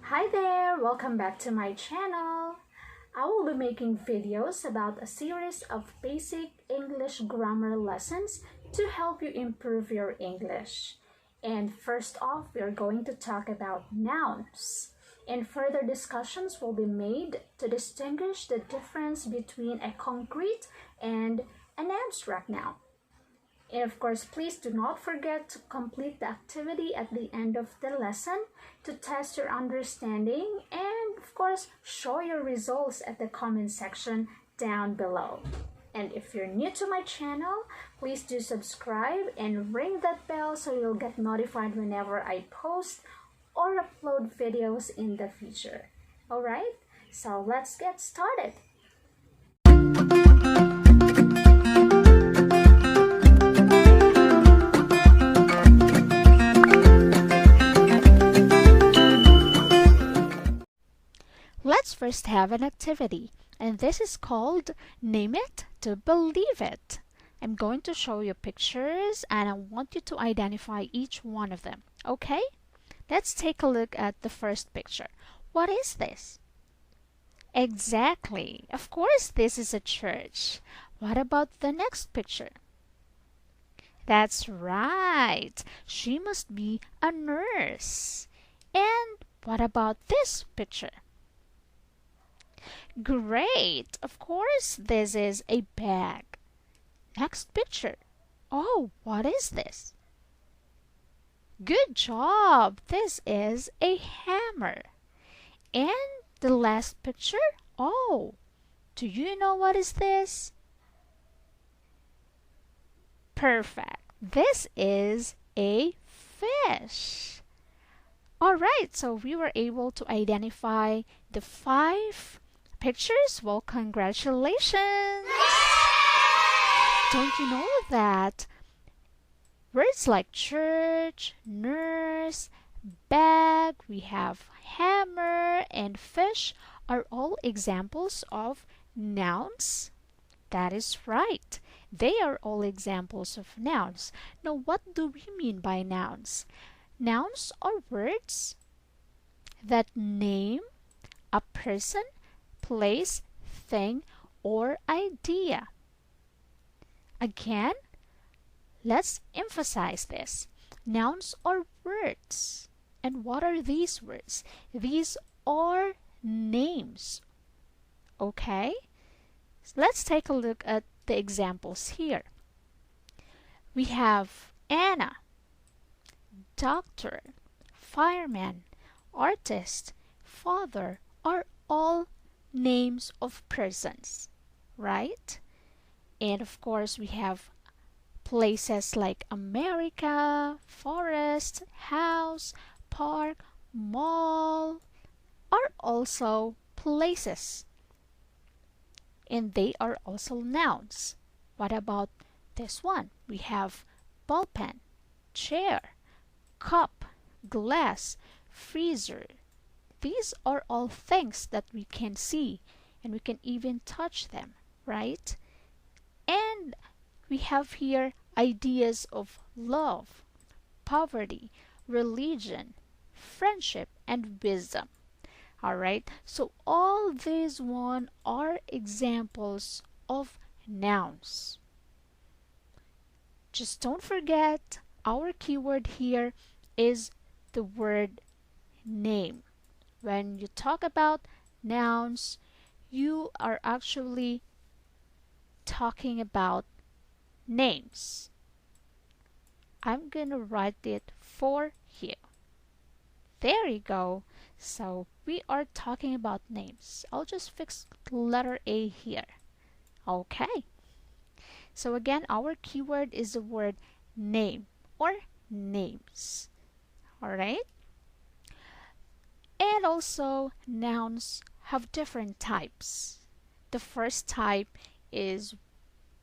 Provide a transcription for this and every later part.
Hi there, welcome back to my channel. I will be making videos about a series of basic English grammar lessons to help you improve your English. And first off, we are going to talk about nouns. And further discussions will be made to distinguish the difference between a concrete and an abstract noun. And of course, please do not forget to complete the activity at the end of the lesson to test your understanding and of course, show your results at the comment section down below. And if you're new to my channel, please do subscribe and ring that bell so you'll get notified whenever I post or upload videos in the future. Alright, so let's get started. Let's first have an activity, and this is called Name It to Believe It. I'm going to show you pictures and I want you to identify each one of them, okay? Let's take a look at the first picture. What is this? Exactly. Of course, this is a church. What about the next picture? That's right. She must be a nurse. And what about this picture? Great! Of course, this is a bag. Next picture. Oh, what is this? Good job! This is a hammer. And the last picture? Oh, do you know what is this? Perfect. This is a fish. Alright, so we were able to identify the 5 pictures. Well, congratulations! Don't you know that words like church, nurse, bag, we have hammer, and fish are all examples of nouns? That is right. They are all examples of nouns. Now, what do we mean by nouns? Nouns are words that name a person, place, thing, or idea. Again, let's emphasize this. Nouns are words. And what are these words? These are names. Okay? Let's take a look at the examples here. We have Anna, doctor, fireman, artist, father are all names of persons, right? And of course, we have places like America, forest, house, park, mall are also places. And they are also nouns. What about this one? We have ballpen, chair, cup, glass, freezer. These are all things that we can see and we can even touch them, right? And we have here ideas of love, poverty, religion, friendship, and wisdom. Alright, so all these one are examples of nouns. Just don't forget, our keyword here is the word name. When you talk about nouns, you are actually talking about names. I'm gonna write it for you. There you go. So we are talking about names. I'll just fix letter A here. Okay. So again, our keyword is the word name or names. Alright? And also, nouns have different types. The first type is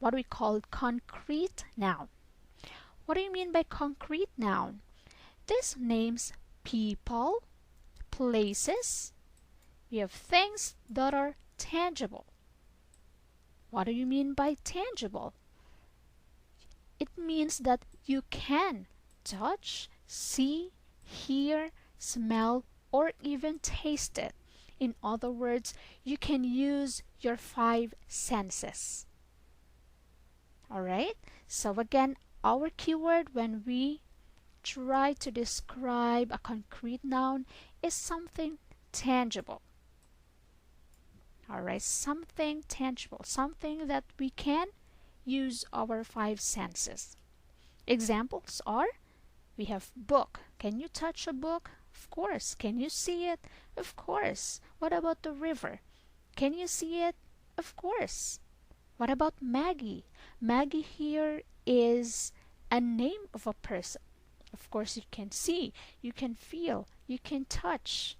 what we call concrete noun. What do you mean by concrete noun? This names people, places. We have things that are tangible. What do you mean by tangible? It means that you can touch, see, hear, smell, or even taste it. In other words, you can use your five senses. Alright? So again, our keyword when we try to describe a concrete noun is something tangible. Alright, something tangible, something that we can use our five senses. Examples are, we have book. Can you touch a book? Of course. Can you see it? Of course. What about the river? Can you see it? Of course. What about Maggie? Maggie here is a name of a person. Of course, you can see, you can feel, you can touch,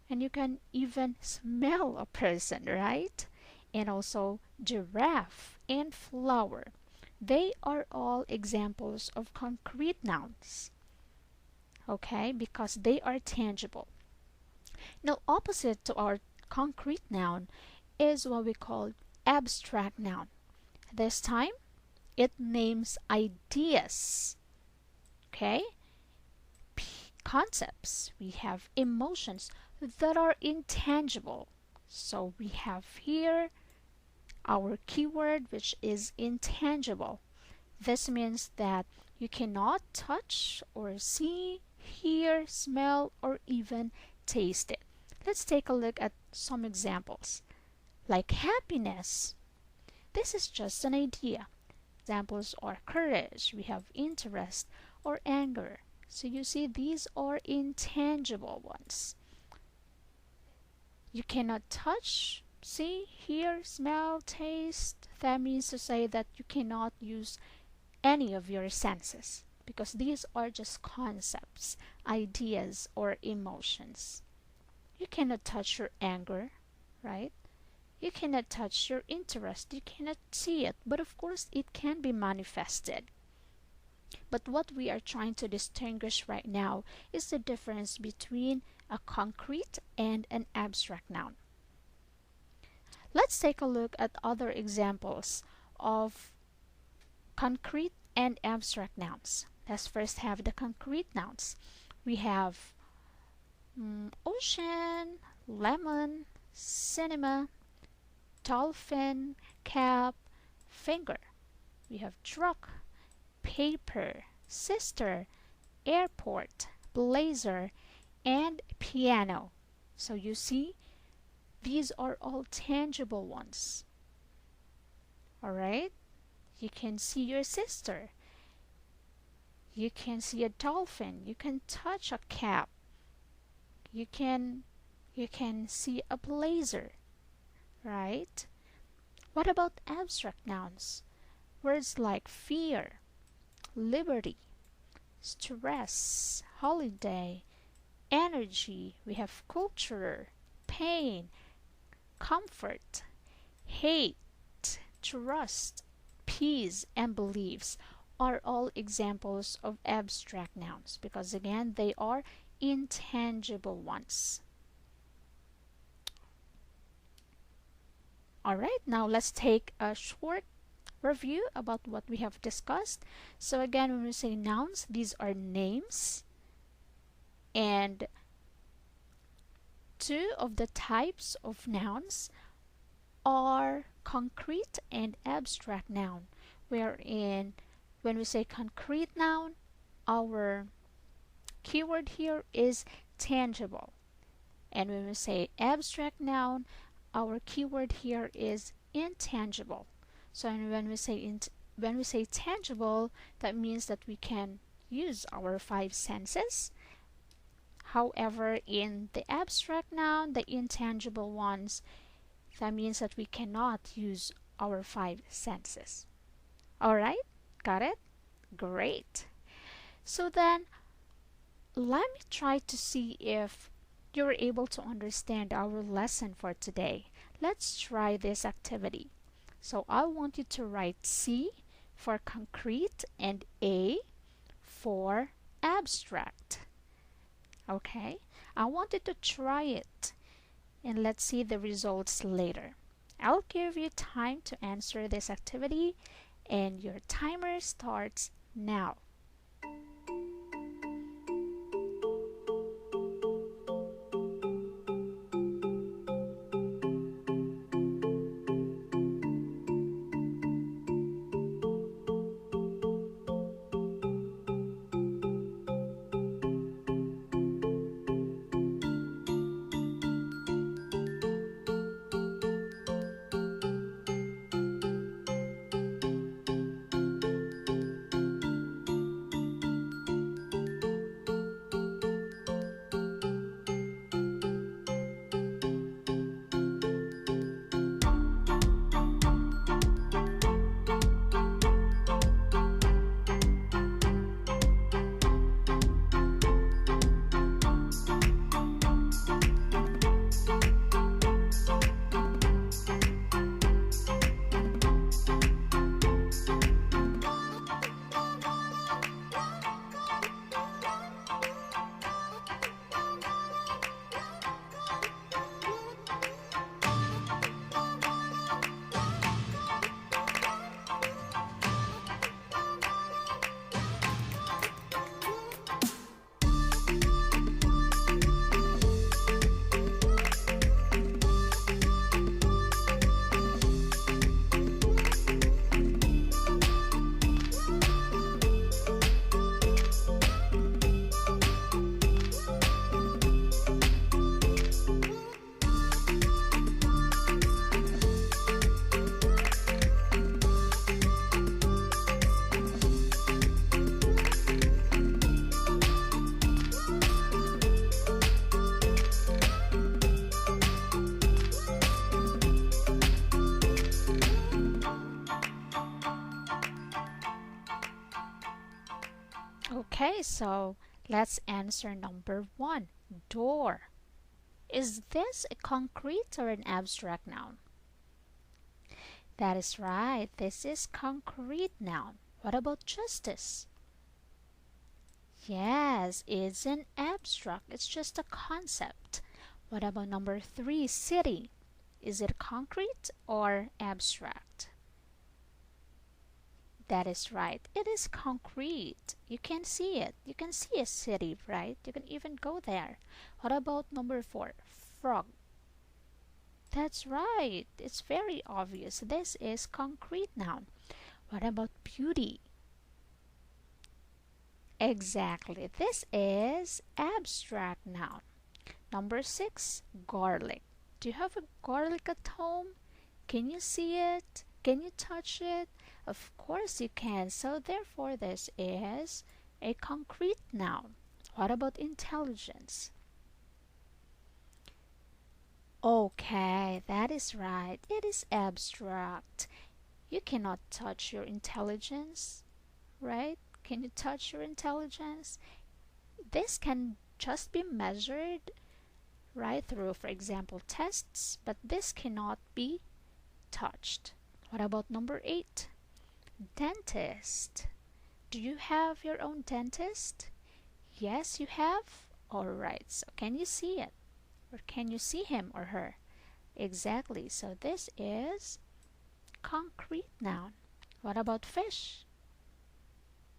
and you can even smell a person, right? And also giraffe and flower. They are all examples of concrete nouns. Okay, because they are tangible. Now, opposite to our concrete noun is what we call abstract noun. This time, it names ideas. Okay, concepts. We have emotions that are intangible. So we have here our keyword, which is intangible. This means that you cannot touch or see, hear, smell, or even taste it. Let's take a look at some examples. Like happiness. This is just an idea. Examples are courage, we have interest, or anger. So you see, these are intangible ones. You cannot touch, see, hear, smell, taste. That means to say that you cannot use any of your senses because these are just concepts, ideas, or emotions. You cannot touch your anger, right? You cannot touch your interest. You cannot see it, but of course it can be manifested. But what we are trying to distinguish right now is the difference between a concrete and an abstract noun. Let's take a look at other examples of concrete and abstract nouns. Let's first have the concrete nouns. We have ocean, lemon, cinema, dolphin, cap, finger. We have truck, paper, sister, airport, blazer, and piano. So you see, these are all tangible ones. Alright? You can see your sister. You can see a dolphin. You can touch a cap. You can see a blazer. Right? What about abstract nouns? Words like fear, liberty, stress, holiday, energy. We have culture, pain, comfort, hate, trust, peace, and beliefs are all examples of abstract nouns because again they are intangible ones. Alright, now let's take a short review about what we have discussed. So again, when we say nouns, these are names, and two of the types of nouns are concrete and abstract noun, wherein when we say concrete noun, our keyword here is tangible, and when we say abstract noun, our keyword here is intangible. So when we say tangible, that means that we can use our five senses. However, in the abstract noun, the intangible ones, that means that we cannot use our five senses. Alright, got it? Great. So then, let me try to see if you're able to understand our lesson for today. Let's try this activity. So I want you to write C for concrete and A for abstract. Okay, I want you to try it and let's see the results later. I'll give you time to answer this activity and your timer starts now. Okay, so let's answer number 1. Door. Is this a concrete or an abstract noun? That is right. This is concrete noun. What about justice? Yes, it's an abstract. It's just a concept. What about number 3, city? Is it concrete or abstract? That is right. It is concrete. You can see it. You can see a city, right? You can even go there. What about number 4, frog? That's right. It's very obvious. This is concrete noun. What about beauty? Exactly. This is abstract noun. Number 6, garlic. Do you have a garlic at home? Can you see it? Can you touch it? Of course you can. So therefore this is a concrete noun. What about intelligence? Okay, that is right. It is abstract. You cannot touch your intelligence, right? Can you touch your intelligence? This can just be measured, right, through, for example, tests, but this cannot be touched. What about number 8? Dentist. Do you have your own dentist? Yes, you have? Alright, so can you see it? Or can you see him or her? Exactly, so this is concrete noun. What about fish?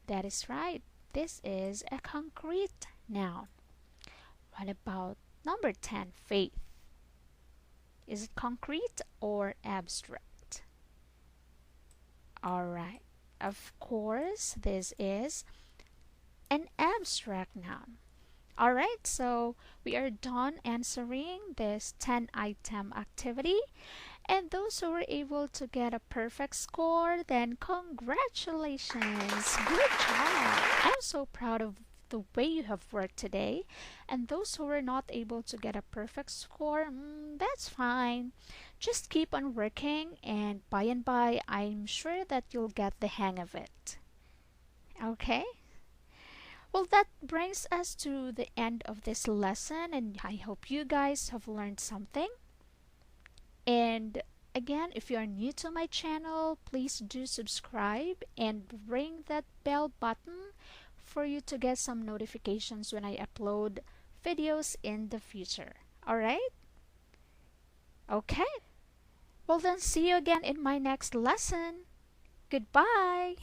That is right, this is a concrete noun. What about number 10, faith? Is it concrete or abstract? Alright, of course, this is an abstract noun. Alright, so we are done answering this 10-item activity. And those who were able to get a perfect score, then congratulations! Good job! I'm so proud of the way you have worked today. And those who were not able to get a perfect score, that's fine. Just keep on working, and by and by, I'm sure that you'll get the hang of it. Okay? Well, that brings us to the end of this lesson, and I hope you guys have learned something. And again, if you are new to my channel, please do subscribe and ring that bell button for you to get some notifications when I upload videos in the future. Alright? Okay. Well then, see you again in my next lesson. Goodbye!